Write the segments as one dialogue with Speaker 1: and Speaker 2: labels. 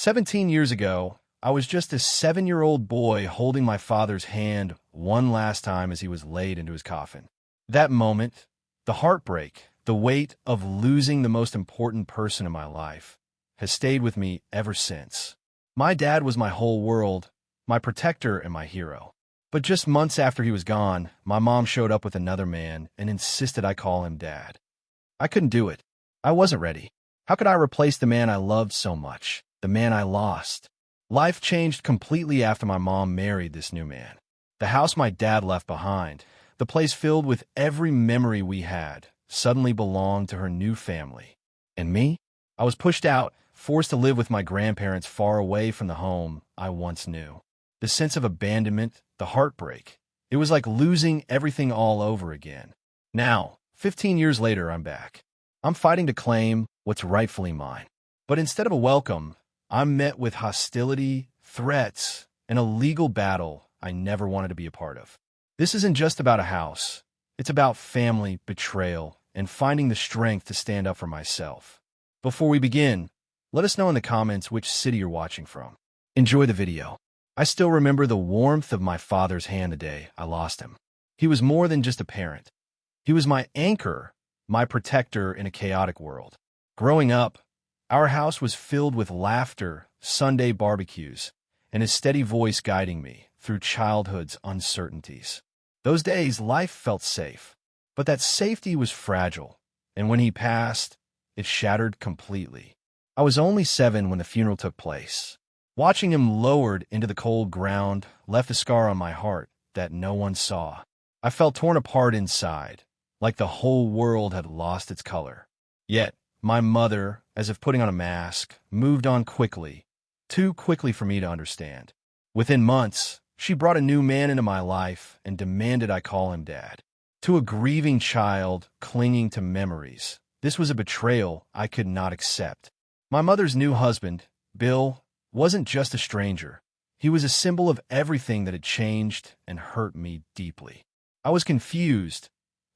Speaker 1: 17 years ago, I was just a 7-year-old boy holding my father's hand one last time as he was laid into his coffin. That moment, the heartbreak, the weight of losing the most important person in my life, has stayed with me ever since. My dad was my whole world, my protector and my hero. But just months after he was gone, my mom showed up with another man and insisted I call him Dad. I couldn't do it. I wasn't ready. How could I replace the man I loved so much, the man I lost? Life changed completely after my mom married this new man. The house my dad left behind, the place filled with every memory we had, suddenly belonged to her new family. And me? I was pushed out, forced to live with my grandparents far away from the home I once knew. The sense of abandonment, the heartbreak. It was like losing everything all over again. Now, 15 years later, I'm back. I'm fighting to claim what's rightfully mine. But instead of a welcome, I'm met with hostility, threats, and a legal battle I never wanted to be a part of. This isn't just about a house. It's about family, betrayal, and finding the strength to stand up for myself. Before we begin, let us know in the comments which city you're watching from. Enjoy the video. I still remember the warmth of my father's hand the day I lost him. He was more than just a parent. He was my anchor, my protector in a chaotic world. Growing up, our house was filled with laughter, Sunday barbecues, and his steady voice guiding me through childhood's uncertainties. Those days, life felt safe, but that safety was fragile, and when he passed, it shattered completely. I was only 7 when the funeral took place. Watching him lowered into the cold ground left a scar on my heart that no one saw. I felt torn apart inside, like the whole world had lost its color. Yet, my mother, as if putting on a mask, moved on quickly, too quickly for me to understand. Within months, she brought a new man into my life and demanded I call him Dad. To a grieving child clinging to memories, this was a betrayal I could not accept. My mother's new husband, Bill, wasn't just a stranger. He was a symbol of everything that had changed and hurt me deeply. I was confused.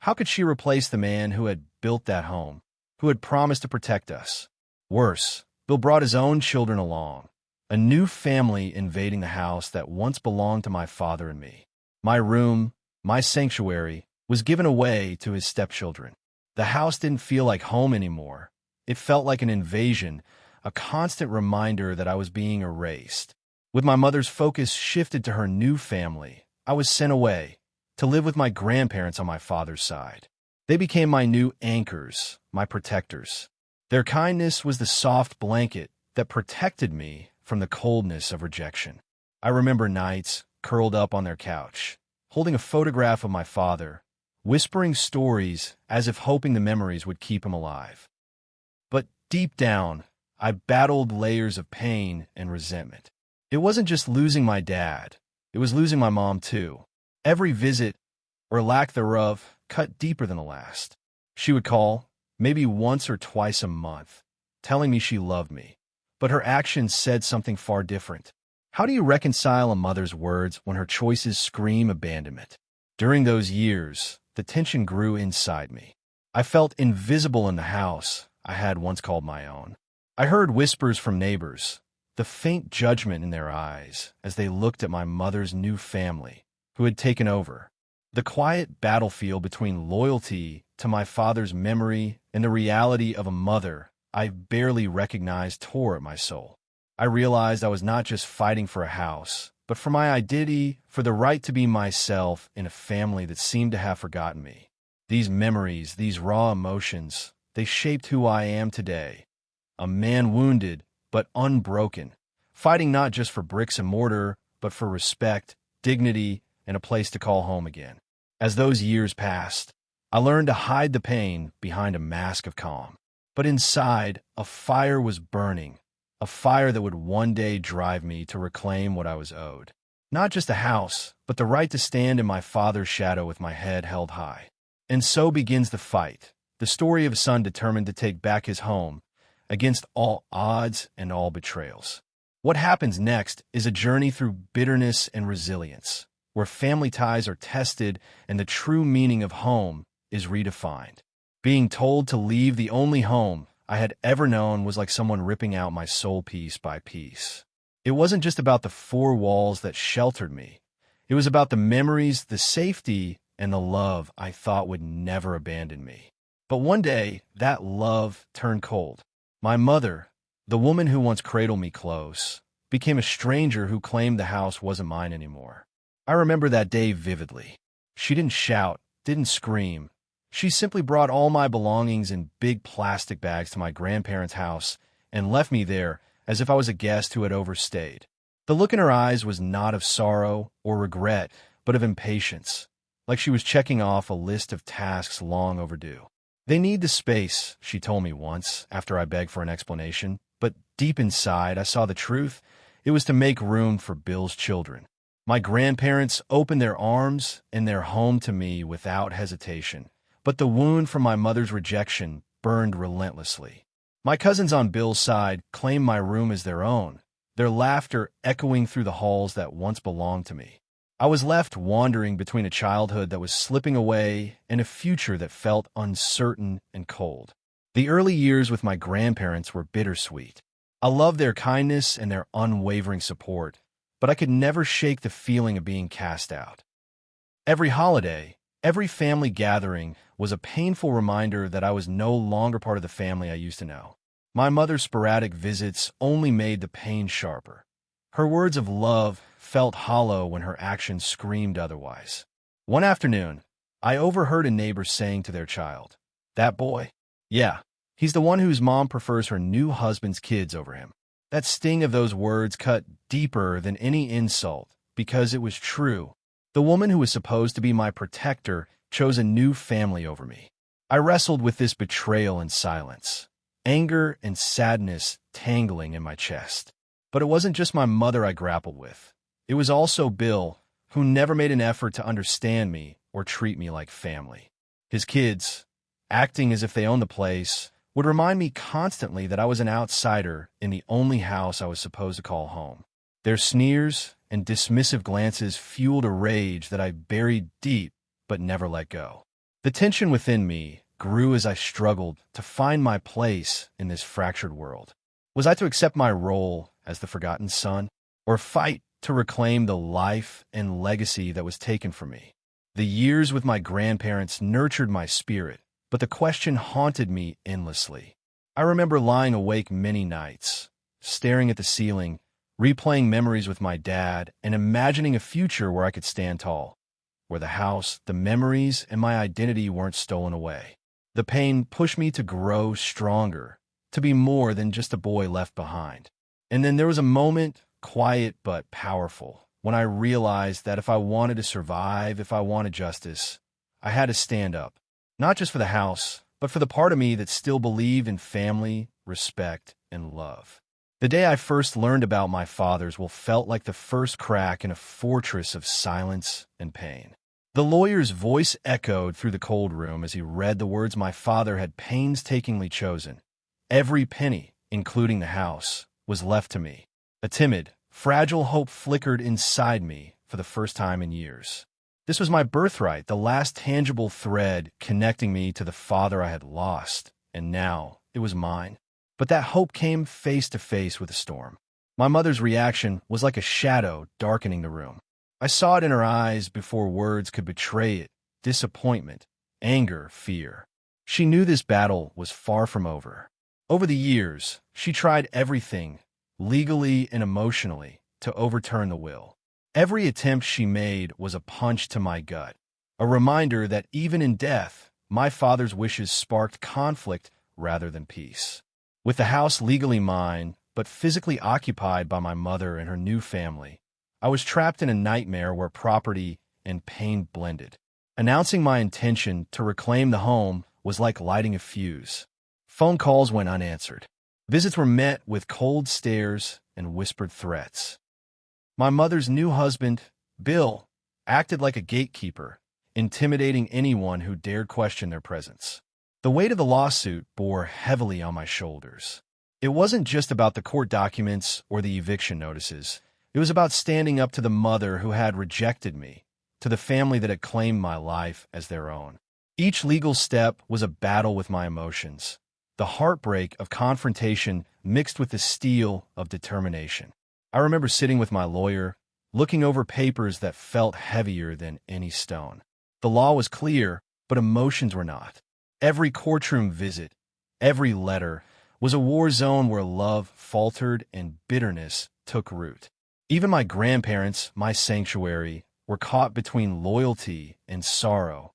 Speaker 1: How could she replace the man who had built that home, who had promised to protect us? Worse, Bill brought his own children along, a new family invading the house that once belonged to my father and me. My room, my sanctuary, was given away to his stepchildren. The house didn't feel like home anymore. It felt like an invasion, a constant reminder that I was being erased. With my mother's focus shifted to her new family, I was sent away to live with my grandparents on my father's side. They became my new anchors, my protectors. Their kindness was the soft blanket that protected me from the coldness of rejection. I remember nights curled up on their couch, holding a photograph of my father, whispering stories as if hoping the memories would keep him alive. But deep down, I battled layers of pain and resentment. It wasn't just losing my dad. It was losing my mom, too. Every visit, or lack thereof, cut deeper than the last. She would call, maybe once or twice a month, telling me she loved me. But her actions said something far different. How do you reconcile a mother's words when her choices scream abandonment? During those years, the tension grew inside me. I felt invisible in the house I had once called my own. I heard whispers from neighbors, the faint judgment in their eyes as they looked at my mother's new family, who had taken over. The quiet battlefield between loyalty to my father's memory and the reality of a mother I barely recognized tore at my soul. I realized I was not just fighting for a house, but for my identity, for the right to be myself in a family that seemed to have forgotten me. These memories, these raw emotions, they shaped who I am today. A man wounded, but unbroken, fighting not just for bricks and mortar, but for respect, dignity, and a place to call home again. As those years passed, I learned to hide the pain behind a mask of calm. But inside, a fire was burning, a fire that would one day drive me to reclaim what I was owed. Not just a house, but the right to stand in my father's shadow with my head held high. And so begins the fight, the story of a son determined to take back his home, against all odds and all betrayals. What happens next is a journey through bitterness and resilience, where family ties are tested and the true meaning of home is redefined. Being told to leave the only home I had ever known was like someone ripping out my soul piece by piece. It wasn't just about the four walls that sheltered me. It was about the memories, the safety, and the love I thought would never abandon me. But one day, that love turned cold. My mother, the woman who once cradled me close, became a stranger who claimed the house wasn't mine anymore. I remember that day vividly. She didn't shout, didn't scream. She simply brought all my belongings in big plastic bags to my grandparents' house and left me there as if I was a guest who had overstayed. The look in her eyes was not of sorrow or regret, but of impatience, like she was checking off a list of tasks long overdue. They need the space, she told me once, after I begged for an explanation, but deep inside I saw the truth. It was to make room for Bill's children. My grandparents opened their arms and their home to me without hesitation, but the wound from my mother's rejection burned relentlessly. My cousins on Bill's side claimed my room as their own, their laughter echoing through the halls that once belonged to me. I was left wandering between a childhood that was slipping away and a future that felt uncertain and cold. The early years with my grandparents were bittersweet. I loved their kindness and their unwavering support, but I could never shake the feeling of being cast out. Every holiday, every family gathering was a painful reminder that I was no longer part of the family I used to know. My mother's sporadic visits only made the pain sharper. Her words of love felt hollow when her actions screamed otherwise. One afternoon, I overheard a neighbor saying to their child, "That boy? Yeah, he's the one whose mom prefers her new husband's kids over him." That sting of those words cut deeper than any insult because it was true. The woman who was supposed to be my protector chose a new family over me. I wrestled with this betrayal in silence, anger and sadness tangling in my chest. But it wasn't just my mother I grappled with. It was also Bill, who never made an effort to understand me or treat me like family. His kids, acting as if they owned the place, would remind me constantly that I was an outsider in the only house I was supposed to call home. Their sneers and dismissive glances fueled a rage that I buried deep but never let go. The tension within me grew as I struggled to find my place in this fractured world. Was I to accept my role as the forgotten son, or fight to reclaim the life and legacy that was taken from me? The years with my grandparents nurtured my spirit, but the question haunted me endlessly. I remember lying awake many nights, staring at the ceiling, replaying memories with my dad, and imagining a future where I could stand tall, where the house, the memories, and my identity weren't stolen away. The pain pushed me to grow stronger, to be more than just a boy left behind. And then there was a moment, quiet but powerful, when I realized that if I wanted to survive, if I wanted justice, I had to stand up. Not just for the house, but for the part of me that still believed in family, respect, and love. The day I first learned about my father's will felt like the first crack in a fortress of silence and pain. The lawyer's voice echoed through the cold room as he read the words my father had painstakingly chosen. Every penny, including the house, was left to me. A timid, fragile hope flickered inside me for the first time in years. This was my birthright, the last tangible thread connecting me to the father I had lost, and now it was mine. But that hope came face to face with a storm. My mother's reaction was like a shadow darkening the room. I saw it in her eyes before words could betray it: disappointment, anger, fear. She knew this battle was far from over. Over the years, she tried everything, legally and emotionally, to overturn the will. Every attempt she made was a punch to my gut, a reminder that even in death, my father's wishes sparked conflict rather than peace. With the house legally mine, but physically occupied by my mother and her new family, I was trapped in a nightmare where property and pain blended. Announcing my intention to reclaim the home was like lighting a fuse. Phone calls went unanswered. Visits were met with cold stares and whispered threats. My mother's new husband, Bill, acted like a gatekeeper, intimidating anyone who dared question their presence. The weight of the lawsuit bore heavily on my shoulders. It wasn't just about the court documents or the eviction notices. It was about standing up to the mother who had rejected me, to the family that had claimed my life as their own. Each legal step was a battle with my emotions. the heartbreak of confrontation mixed with the steel of determination. I remember sitting with my lawyer, looking over papers that felt heavier than any stone. The law was clear, but emotions were not. Every courtroom visit, every letter, was a war zone where love faltered and bitterness took root. Even my grandparents, my sanctuary, were caught between loyalty and sorrow,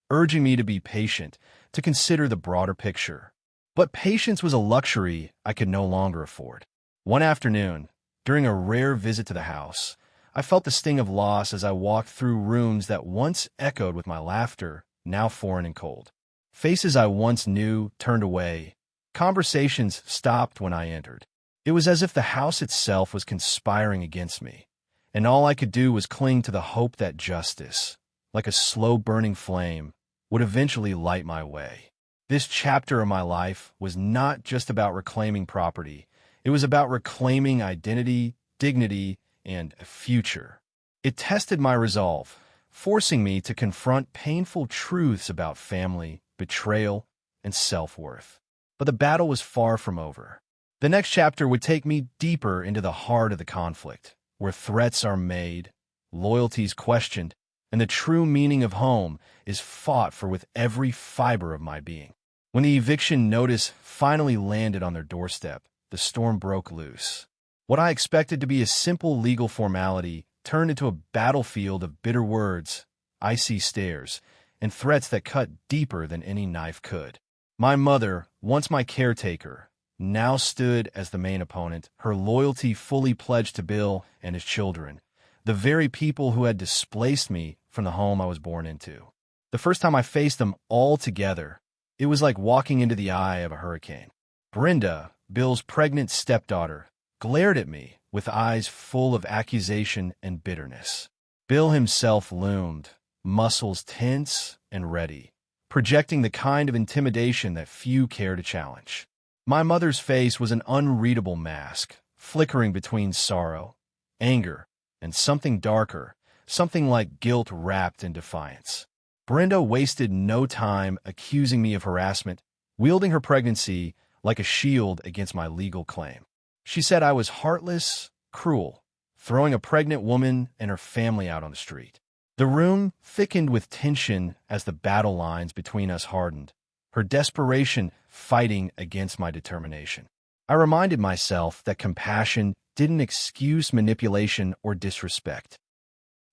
Speaker 1: urging me to be patient, to consider the broader picture. But patience was a luxury I could no longer afford. One afternoon, during a rare visit to the house, I felt the sting of loss as I walked through rooms that once echoed with my laughter, now foreign and cold. Faces I once knew turned away. Conversations stopped when I entered. It was as if the house itself was conspiring against me, and all I could do was cling to the hope that justice, like a slow-burning flame, would eventually light my way. This chapter of my life was not just about reclaiming property. It was about reclaiming identity, dignity, and a future. It tested my resolve, forcing me to confront painful truths about family, betrayal, and self-worth. But the battle was far from over. The next chapter would take me deeper into the heart of the conflict, where threats are made, loyalties questioned, and the true meaning of home is fought for with every fiber of my being. When the eviction notice finally landed on their doorstep, the storm broke loose. What I expected to be a simple legal formality turned into a battlefield of bitter words, icy stares, and threats that cut deeper than any knife could. My mother, once my caretaker, now stood as the main opponent, her loyalty fully pledged to Bill and his children, the very people who had displaced me from the home I was born into. The first time I faced them all together, it was like walking into the eye of a hurricane. Brenda, Bill's pregnant stepdaughter, glared at me with eyes full of accusation and bitterness. Bill himself loomed, muscles tense and ready, projecting the kind of intimidation that few care to challenge. My mother's face was an unreadable mask, flickering between sorrow, anger, and something darker, something like guilt wrapped in defiance. Brenda wasted no time accusing me of harassment, wielding her pregnancy like a shield against my legal claim. She said I was heartless, cruel, throwing a pregnant woman and her family out on the street. The room thickened with tension as the battle lines between us hardened, her desperation fighting against my determination. I reminded myself that compassion didn't excuse manipulation or disrespect.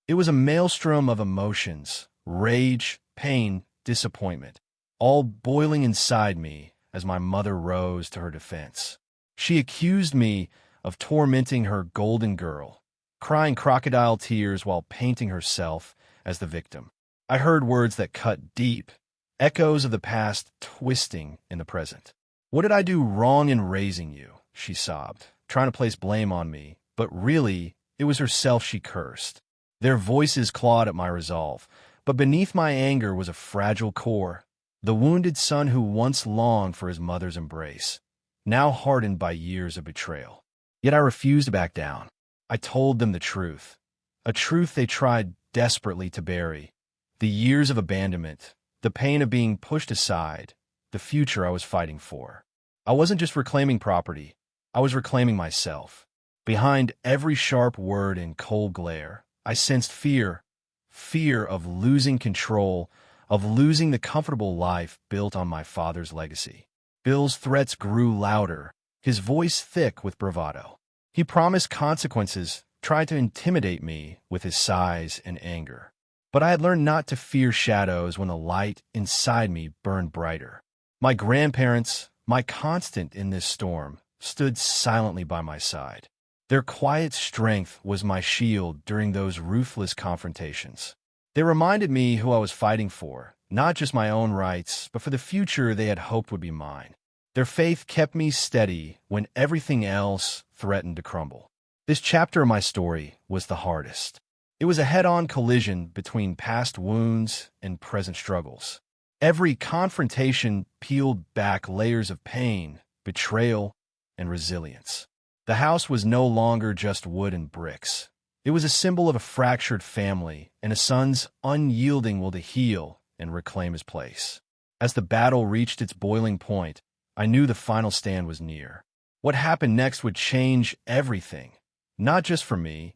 Speaker 1: It was a maelstrom of emotions, rage, pain, disappointment, all boiling inside me as my mother rose to her defense. She accused me of tormenting her golden girl, crying crocodile tears while painting herself as the victim. I heard words that cut deep, echoes of the past twisting in the present. "What did I do wrong in raising you?" she sobbed, trying to place blame on me, but really, it was herself she cursed. Their voices clawed at my resolve, but beneath my anger was a fragile core, the wounded son who once longed for his mother's embrace, now hardened by years of betrayal. Yet I refused to back down. I told them the truth, a truth they tried desperately to bury. The years of abandonment, the pain of being pushed aside, the future I was fighting for. I wasn't just reclaiming property, I was reclaiming myself. Behind every sharp word and cold glare, I sensed fear, fear of losing control, of losing the comfortable life built on my father's legacy. Bill's threats grew louder, his voice thick with bravado. He promised consequences, tried to intimidate me with his size and anger. But I had learned not to fear shadows when the light inside me burned brighter. My grandparents, my constant in this storm, stood silently by my side. Their quiet strength was my shield during those ruthless confrontations. They reminded me who I was fighting for, not just my own rights, but for the future they had hoped would be mine. Their faith kept me steady when everything else threatened to crumble. This chapter of my story was the hardest. It was a head-on collision between past wounds and present struggles. Every confrontation peeled back layers of pain, betrayal, and resilience. The house was no longer just wood and bricks. It was a symbol of a fractured family and a son's unyielding will to heal and reclaim his place. As the battle reached its boiling point, I knew the final stand was near. What happened next would change everything, not just for me,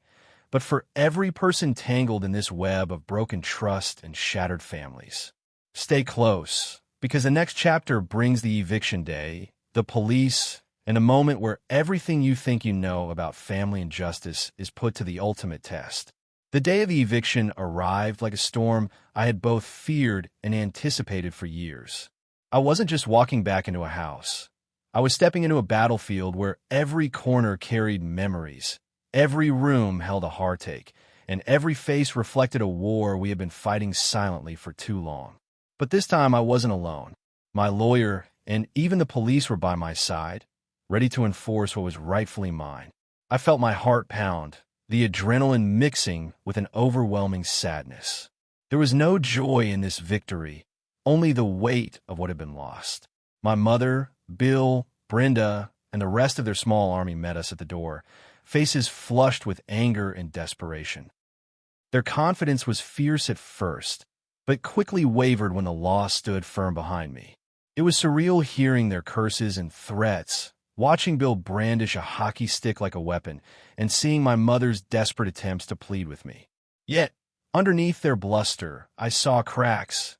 Speaker 1: but for every person tangled in this web of broken trust and shattered families. Stay close, because the next chapter brings the eviction day, the police, and a moment where everything you think you know about family and justice is put to the ultimate test. The day of the eviction arrived like a storm I had both feared and anticipated for years. I wasn't just walking back into a house. I was stepping into a battlefield where every corner carried memories, every room held a heartache, and every face reflected a war we had been fighting silently for too long. But this time I wasn't alone. My lawyer and even the police were by my side, ready to enforce what was rightfully mine. I felt my heart pound, the adrenaline mixing with an overwhelming sadness. There was no joy in this victory, only the weight of what had been lost. My mother, Bill, Brenda, and the rest of their small army met us at the door, faces flushed with anger and desperation. Their confidence was fierce at first, but quickly wavered when the law stood firm behind me. It was surreal hearing their curses and threats, watching Bill brandish a hockey stick like a weapon, and seeing my mother's desperate attempts to plead with me. Yet, underneath their bluster, I saw cracks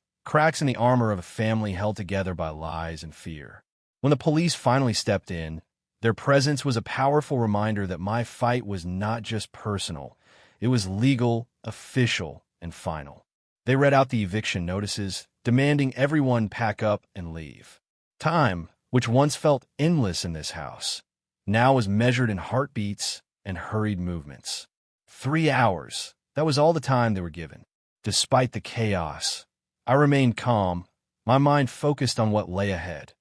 Speaker 1: in the armor of a family held together by lies and fear. When the police finally stepped in, their presence was a powerful reminder that my fight was not just personal. It was legal, official, and final. They read out the eviction notices, demanding everyone pack up and leave. Time, which once felt endless in this house, now was measured in heartbeats and hurried movements. 3 hours, that was all the time they were given. Despite the chaos, I remained calm, my mind focused on what lay ahead.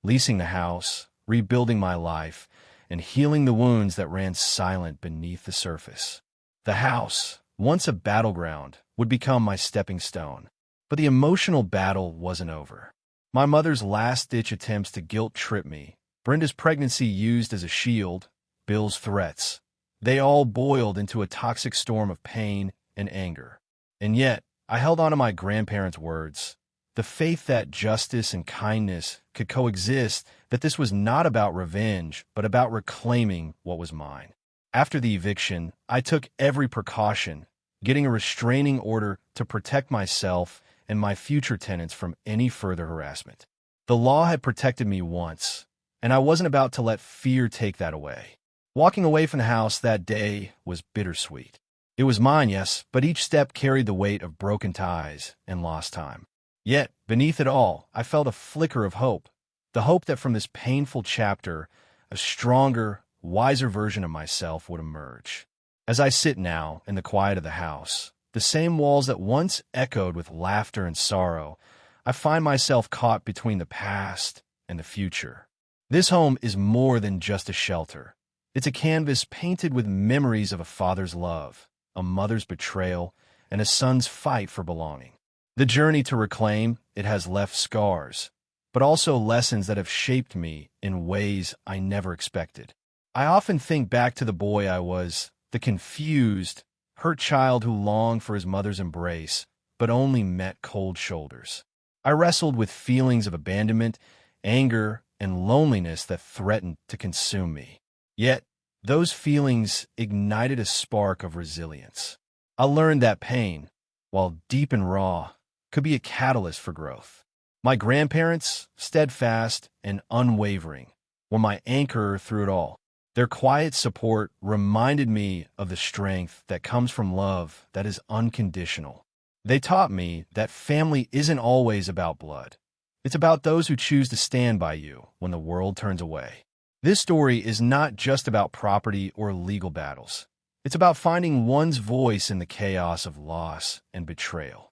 Speaker 1: Leasing the house, rebuilding my life, and healing the wounds that ran silent beneath the surface. The house, once a battleground, would become my stepping stone. But the emotional battle wasn't over. My mother's last-ditch attempts to guilt-trip me, Brenda's pregnancy used as a shield, Bill's threats, they all boiled into a toxic storm of pain and anger. And yet, I held on to my grandparents' words, the faith that justice and kindness could coexist, that this was not about revenge, but about reclaiming what was mine. After the eviction, I took every precaution, getting a restraining order to protect myself and my future tenants from any further harassment. The law had protected me once, and I wasn't about to let fear take that away. Walking away from the house that day was bittersweet. It was mine, yes, but each step carried the weight of broken ties and lost time. Yet, beneath it all, I felt a flicker of hope, the hope that from this painful chapter, a stronger, wiser version of myself would emerge. As I sit now in the quiet of the house, the same walls that once echoed with laughter and sorrow, I find myself caught between the past and the future. This home is more than just a shelter. It's a canvas painted with memories of a father's love, a mother's betrayal, and a son's fight for belonging. The journey to reclaim it has left scars, but also lessons that have shaped me in ways I never expected. I often think back to the boy I was, the confused, hurt child who longed for his mother's embrace, but only met cold shoulders. I wrestled with feelings of abandonment, anger, and loneliness that threatened to consume me. Yet, those feelings ignited a spark of resilience. I learned that pain, while deep and raw, could be a catalyst for growth. My grandparents, steadfast and unwavering, were my anchor through it all. Their quiet support reminded me of the strength that comes from love that is unconditional. They taught me that family isn't always about blood. It's about those who choose to stand by you when the world turns away. This story is not just about property or legal battles. It's about finding one's voice in the chaos of loss and betrayal.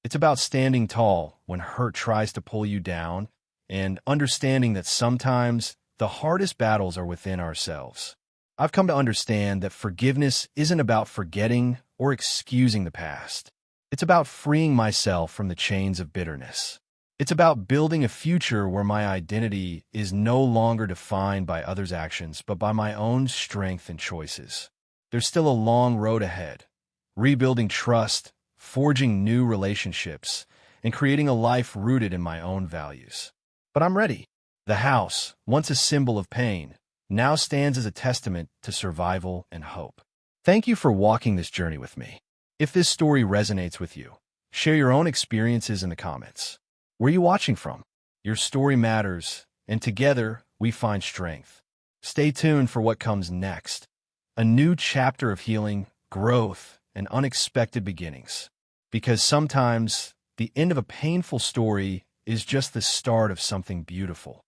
Speaker 1: It's about standing tall when hurt tries to pull you down and understanding that sometimes the hardest battles are within ourselves. I've come to understand that forgiveness isn't about forgetting or excusing the past. It's about freeing myself from the chains of bitterness. It's about building a future where my identity is no longer defined by others' actions, but by my own strength and choices. There's still a long road ahead, rebuilding trust, forging new relationships, and creating a life rooted in my own values. But I'm ready. The house, once a symbol of pain, now stands as a testament to survival and hope. Thank you for walking this journey with me. If this story resonates with you, share your own experiences in the comments. Where are you watching from? Your story matters, and together we find strength. Stay tuned for what comes next. A new chapter of healing, growth, and unexpected beginnings. Because sometimes the end of a painful story is just the start of something beautiful.